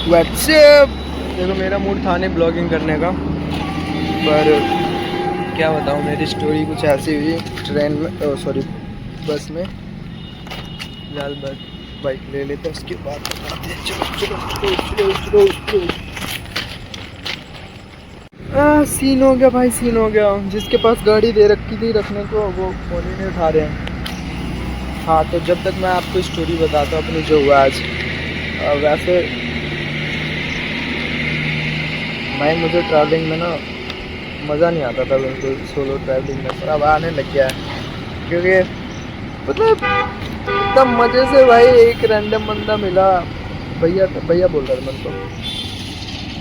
WhatsApp. देखो मेरा mood था नहीं ब्लॉगिंग करने का, पर क्या बताऊँ, मेरी स्टोरी कुछ ऐसी हुई ट्रेन में, सॉरी बस में। लाल बाइक ले लेते उसके बाद बताते हैं। चलो चलो चलो चलो चलो चलो। सीन हो गया भाई, सीन हो गया। जिसके पास गाड़ी दे रखी थी रखने को, वो फ़ोन ही नहीं उठा रहे हैं। हाँ, तो जब तक मैं आपको स्टोरी बताता हूँ अपनी जो हुआ आज। वैसे भाई मुझे ट्रैवलिंग में ना मज़ा नहीं आता था बिल्कुल, सोलो ट्रैवलिंग में, पर अब आने लग गया है। क्योंकि मतलब एकदम मज़े से भाई, एक रैंडम बंदा मिला। भैया बोल रहा था मेरे को,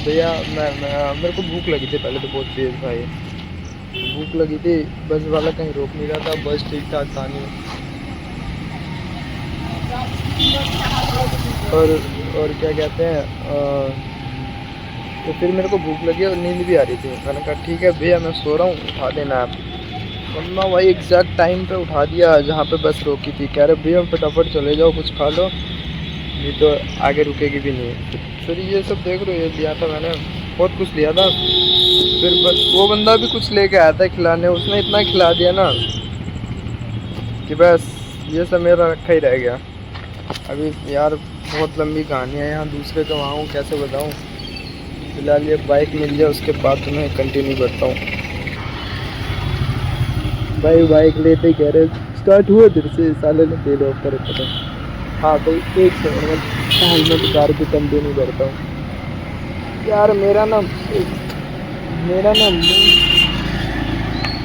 भैया मैं मेरे को भूख लगी थी पहले तो बहुत तेज़ भाई, भूख लगी थी। बस वाला कहीं रोक नहीं रहा था, बस ठीक ठाक था नहीं। और क्या कहते हैं, तो फिर मेरे को भूख लगी और नींद भी आ रही थी। मैंने कहा ठीक है भैया मैं सो रहा हूँ, उठा देना आप। वरना वही एग्जैक्ट टाइम पे उठा दिया जहाँ पे बस रोकी थी। कह रहे भैया फटाफट चले जाओ, कुछ खा लो, नहीं तो आगे रुकेगी भी नहीं। फिर ये सब देख रहे हो, ये लिया था मैंने, बहुत कुछ लिया था। फिर बस वो बंदा भी कुछ लेके आया था खिलाने, उसने इतना खिला दिया ना कि बस ये सब मेरा रखा ही रह गया। अभी यार बहुत लंबी कहानी है, यहाँ दूसरे का वहाँ हूँ, कैसे बताऊँ। फिलहाल ये बाइक मिल जाए उसके बाद तो मैं कंटिन्यू करता हूँ। भाई बाइक लेते ही कह रहे स्टार्ट हुआ फिर से, साले ने तेल ऑफ कर रखा था। हाँ तो एक सेकंड में हेलमेट उतार के कंटिन्यू करता हूँ। यार मेरा ना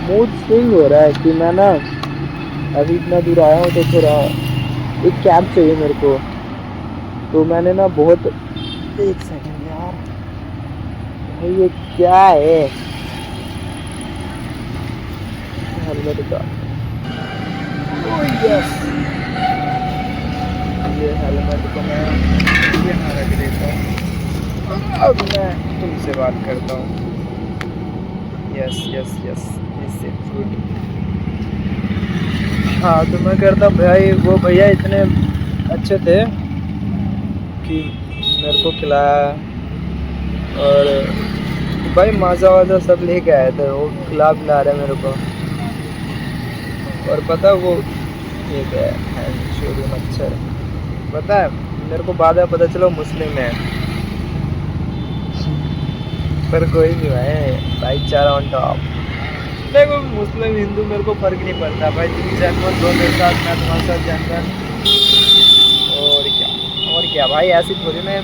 मूड स्विंग हो रहा है कि मैं ना अभी इतना दूर आया हूँ तो थोड़ा एक कैब चाहिए मेरे को। तो मैंने ना बहुत, एक सेकंड यार भाई ये क्या है, हेलमेट उतार। ओह यस, ये हेलमेट को मैं यहाँ रख देता हूँ। अब मैं तुमसे बात करता हूँ। यस यस यस, इससे गुड। हाँ तो मैं करता भाई, वो भैया इतने अच्छे थे कि मेरे को खिलाया, और भाई माजा वाजा सब लेके आए थे, वो खिला रहे मेरे को। और पता है वो ये क्या है, शोरूम मच्छर, पता है मेरे को बाद में पता चला मुस्लिम है। पर कोई नहीं भाई, भाईचारा ऑन टॉप। देखो मुस्लिम हिंदू मेरे को फ़र्क नहीं पड़ता भाई, तुम जैनवन दो मेरे साथ, मैं तुम्हारे साथ जैनवन। और क्या भाई, ऐसी थोड़ी ना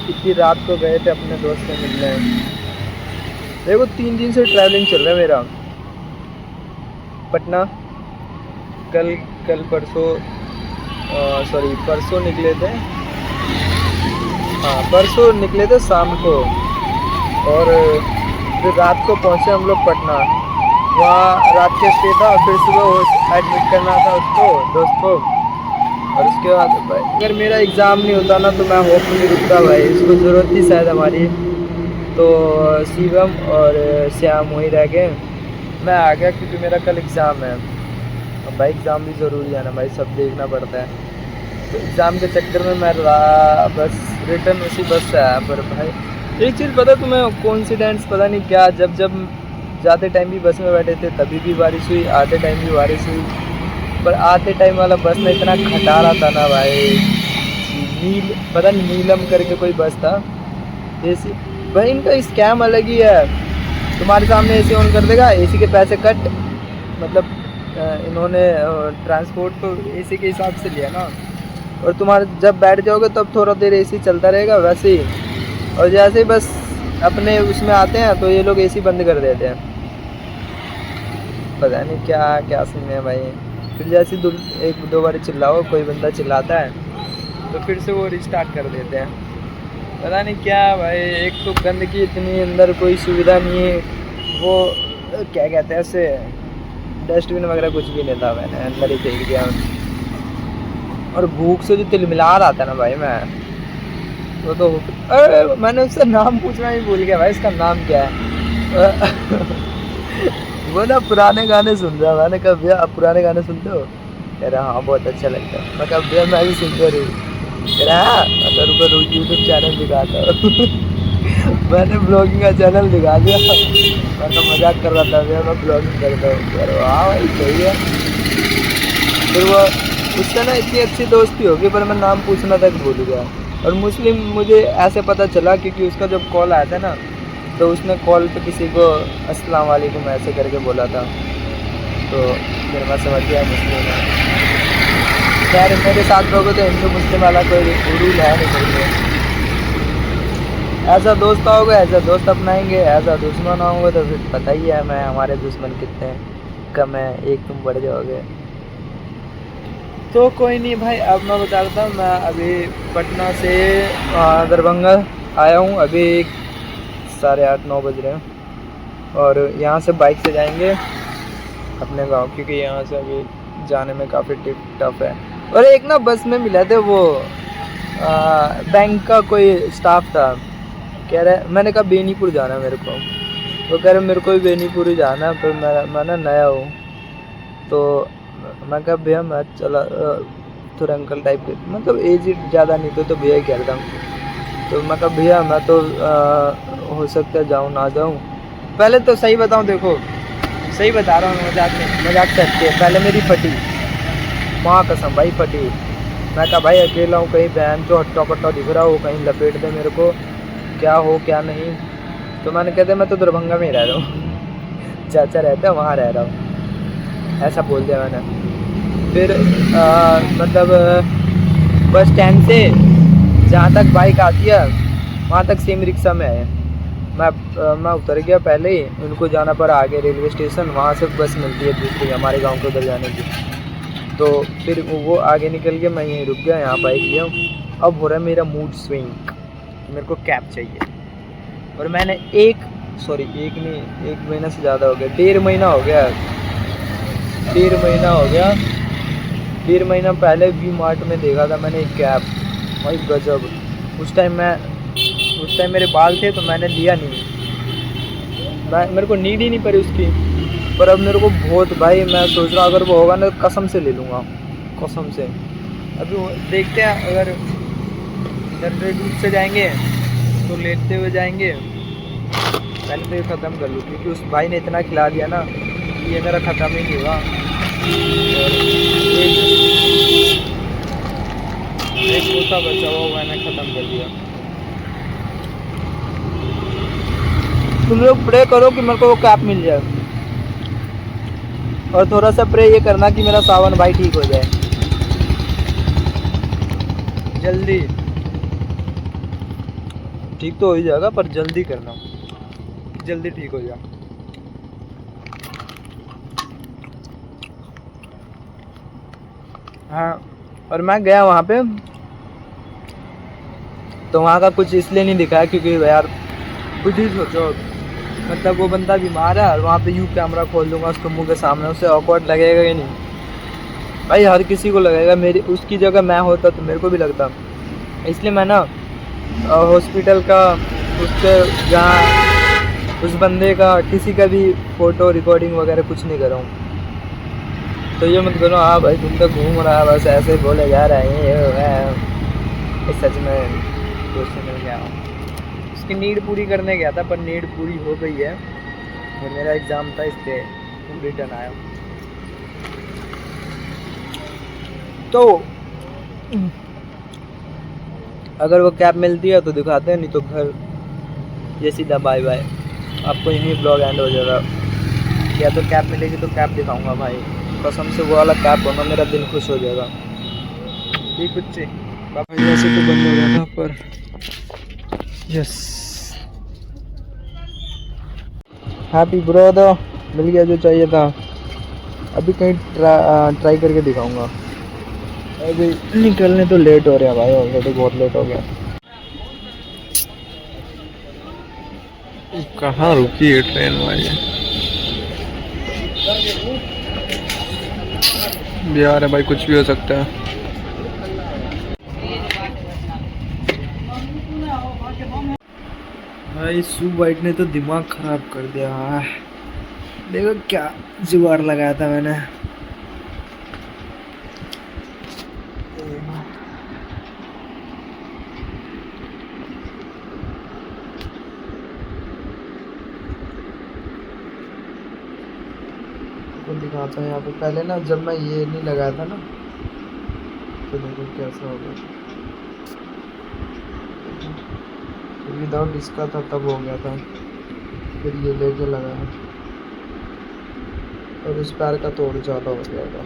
इतनी रात को गए थे अपने दोस्त से मिलने। देखो 3 दिन से ट्रैवलिंग चल रहा है मेरा, पटना। कल परसों, सॉरी परसों निकले थे। हाँ परसों निकले थे शाम को, और फिर रात को पहुँचे हम लोग पटना। वहाँ रात के स्टे था, फिर सुबह एडमिट करना था उसको, दोस्त को। और उसके बाद भाई अगर मेरा एग्ज़ाम नहीं होता ना तो मैं होप नहीं रुकता भाई, इसको ज़रूरत थी शायद हमारी। तो शिवम और श्याम वहीं रह गए, मैं आ गया क्योंकि मेरा कल एग्ज़ाम है। अब भाई एग्ज़ाम भी ज़रूरी है ना भाई, सब देखना पड़ता है। तो एग्ज़ाम के चक्कर में मैं बस रिटर्न उसी बस से आया। पर भाई एक चीज़ पता तुम्हें, कोइंसिडेंस पता नहीं क्या, जब जाते टाइम भी बस में बैठे थे तभी भी बारिश हुई, आते टाइम भी बारिश हुई। पर आते टाइम वाला बस में इतना खटा रहा था ना भाई, पता नहीं नीलम करके कोई बस था एसी। भाई इनका स्कैम अलग ही है, तुम्हारे सामने एसी ऑन कर देगा, एसी के पैसे कट। मतलब इन्होंने ट्रांसपोर्ट तो एसी के हिसाब से लिया ना, और तुम्हारे जब बैठ जाओगे तब थोड़ा देर एसी चलता रहेगा वैसे ही। और जैसे ही बस अपने उसमें आते हैं तो ये लोग एसी बंद कर देते हैं, पता नहीं क्या सीन है भाई। फिर जैसे 1-2 बार चिल्लाओ, कोई बंदा चिल्लाता है तो फिर से वो रिस्टार्ट कर देते हैं, पता नहीं क्या भाई। एक तो गंदगी इतनी, अंदर कोई सुविधा नहीं है, वो क्या कहते हैं ऐसे डस्टबिन वगैरह कुछ भी नहीं था, मैंने अंदर ही फेंक दिया। और भूख से जो तिलमिला रहा था ना भाई मैं, वो तो अरे मैंने उससे नाम पूछना ही भूल गया भाई, इसका नाम क्या है। वो ना पुराने गाने सुन रहा, मैंने कहा भैया आप पुराने गाने सुनते हो? कह रहा हाँ बहुत अच्छा लगता है। मैं कहा भैया मैं भी सुनते रही। कह रहा अगर ऊपर यूट्यूब चैनल दिखाता मैंने ब्लॉगिंग का चैनल दिखा दिया। मैं तो मजाक कर रहा था भैया मैं ब्लॉगिंग करता हूँ। कह रहा हाँ भाई सही है। फिर वो उससे ना इतनी अच्छी दोस्ती होगी पर मैं नाम पूछना तक भूल गया। और मुस्लिम मुझे ऐसे पता चला क्योंकि उसका जब कॉल आया था ना तो उसने कॉल पे किसी को अस्सलाम वालेकुम ऐसे करके बोला था, तो फिर मैं समझ गया मुस्लिम है। खैर मेरे साथ लोगों तो हिंदू मुस्लिम वाला कोई रूल है नहीं मेरे। ऐसा दोस्त आओगे ऐसा दोस्त अपनाएंगे, ऐसा दुश्मन आओगे तो फिर पता ही है मैं हमारे दुश्मन कितने कम है, एक तुम बढ़ जाओगे। तो कोई नहीं भाई, अब मैं बता रहा हूँ मैं अभी पटना से दरभंगा आया हूँ। अभी 8:30-9 बज रहे हैं और यहाँ से बाइक से जाएंगे अपने गांव क्योंकि यहाँ से अभी जाने में काफ़ी टफ है। और एक ना बस में मिला थे वो बैंक का कोई स्टाफ था, कह रहे मैंने कहा बेनीपुर जाना है मेरे को, वो कह रहे मेरे को भी बेनीपुर ही जाना है पर मैं ना नया हूँ। तो मैं कहा भैया मैं चला थोड़ा अंकल टाइप के मतलब एज ज़्यादा नहीं तो भैया ही कह रहा था। तो मैं कहा भैया मैं तो हो सकता है जाऊँ ना जाऊँ। पहले तो सही बताऊँ देखो सही बता रहा हूँ, मजाक से हटके पहले मेरी फटी माँ कसम भाई फटी। मैं कहा भाई अकेला हूँ कहीं बहन जो हट्टा कट्टा दिख रहा हो कहीं लपेट दे मेरे को, क्या हो क्या नहीं। तो मैंने कहते मैं तो दरभंगा में ही रह रहा हूँ चाचा रहता है वहाँ रह रहा हूँ, ऐसा बोल दिया मैंने। फिर मतलब बस स्टैंड से जहाँ तक बाइक आती है वहाँ तक सेम रिक्शा में है। मैं उतर गया पहले ही, उनको जाना पड़ा आगे रेलवे स्टेशन, वहाँ से बस मिलती है दूसरी हमारे गांव के उधर जाने की। तो फिर वो आगे निकल के मैं यहीं रुक गया, यहाँ बाइक लिया। अब हो रहा है मेरा मूड स्विंग, मेरे को कैब चाहिए। और मैंने एक महीना से ज़्यादा हो गया, 1.5 महीना हो गया, 1.5 महीना पहले वी मार्ट में देखा था मैंने एक कैब, भाई गजब। उस टाइम मेरे बाल थे तो मैंने लिया नहीं, मेरे को नीड ही नहीं पड़ी उसकी। पर अब मेरे को बहुत भाई मैं सोच रहा अगर वो होगा ना कसम से ले लूँगा, कसम से। अभी देखते हैं अगर इधर रूट से जाएंगे तो लेटते हुए जाएंगे। पहले तो ये ख़त्म कर लूँ क्योंकि उस भाई ने इतना खिला दिया ना ये मेरा ख़त्म ही नहीं हुआ। और एक कोसा बचा हुआ मैंने ख़त्म कर दिया। तुम लोग प्रे करो कि मेरे को वो कैप मिल जाए और थोड़ा सा प्रे ये करना कि मेरा सावन भाई ठीक हो जाए जल्दी। ठीक तो हो ही जाएगा पर जल्दी करना, जल्दी ठीक हो जाए। हाँ और मैं गया वहाँ पे तो वहाँ का कुछ इसलिए नहीं दिखाया क्योंकि यार कुछ ही सोचो मतलब वो बंदा बीमार है और वहाँ पे यूँ कैमरा खोल दूंगा उसको मुंह के सामने, उसे ऑकवर्ड लगेगा कि नहीं भाई, हर किसी को लगेगा। मेरी उसकी जगह मैं होता तो मेरे को भी लगता। इसलिए मैं ना हॉस्पिटल का उसके जहाँ उस बंदे का किसी का भी फ़ोटो रिकॉर्डिंग वगैरह कुछ नहीं कर रहा हूँ। तो ये मत करो हाँ भाई तुम तो घूम रहा है बस ऐसे बोले जा रहे हैं ये सच में दोस्त मिल गया। उसकी नीड पूरी करने गया था पर नीड पूरी हो गई है और मेरा एग्ज़ाम था इसलिए रिटर्न आया। तो अगर वो कैब मिलती है तो दिखाते हैं, नहीं तो घर ये सीधा बाय बाय। आपको यहीं ब्लॉग एंड हो जाएगा। या तो कैब मिलेगी तो कैब दिखाऊंगा भाई, कसम से वो वाला कैब बनो मेरा दिल खुश हो जाएगा। ठीक बच्चे भाई वैसे तो बंद हो गया था पर यस हैप्पी ब्रदर मिल गया जो चाहिए था। अभी कहीं ट्राई करके दिखाऊंगा। अभी निकलने तो लेट हो रहा है भाई, ऑलरेडी बहुत लेट हो गया। कहाँ रुकी है ट्रेन भाई, बिहार है भाई कुछ भी हो सकता है। भाई सू वाइट ने तो दिमाग खराब कर दिया। देखो क्या जुगाड़ लगाया था मैंने। आपको दिखाता हूँ यहाँ पे। पहले ना जब मैं ये नहीं लगाया था ना, तो देखो कैसा हो गया। विदाउट इसका था तब हो गया था, फिर ये लेके लगाया और इस पैर का तो और ज़्यादा हो गया था।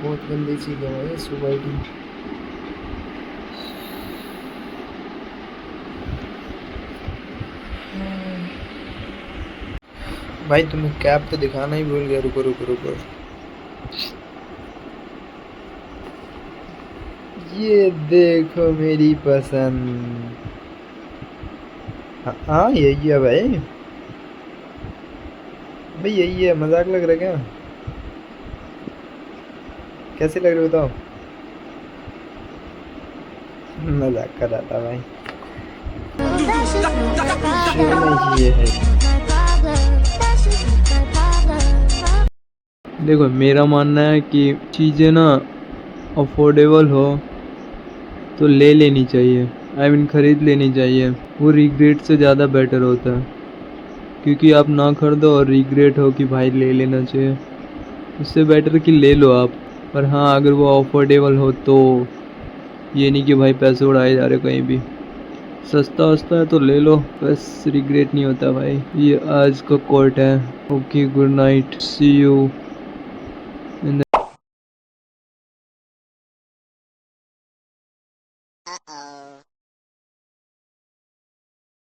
बहुत गंदी चीज़ है भाई सुबह की। भाई तुम्हें कैप तो दिखाना ही भूल गया। रुको रुको रुको, ये देखो मेरी पसंद। हाँ यही है भाई। भाई यही है, मजाक लग रहा है क्या? कैसे लग रही बताओ? मजाक कर रहा था भाई। ये है, देखो मेरा मानना है कि चीज़ें ना अफोर्डेबल हो तो ले लेनी चाहिए, आई मीन ख़रीद लेनी चाहिए। वो रिग्रेट से ज़्यादा बेटर होता है, क्योंकि आप ना खरीदो और रिग्रेट हो कि भाई ले लेना चाहिए, उससे बेटर कि ले लो आप। पर हाँ, अगर वो अफोर्डेबल हो तो, ये नहीं कि भाई पैसे उड़ाए जा रहे कहीं भी। सस्ता वस्ता है तो ले लो, बस रिग्रेट नहीं होता भाई। ये आज का कोट है। Okay, good night, see you in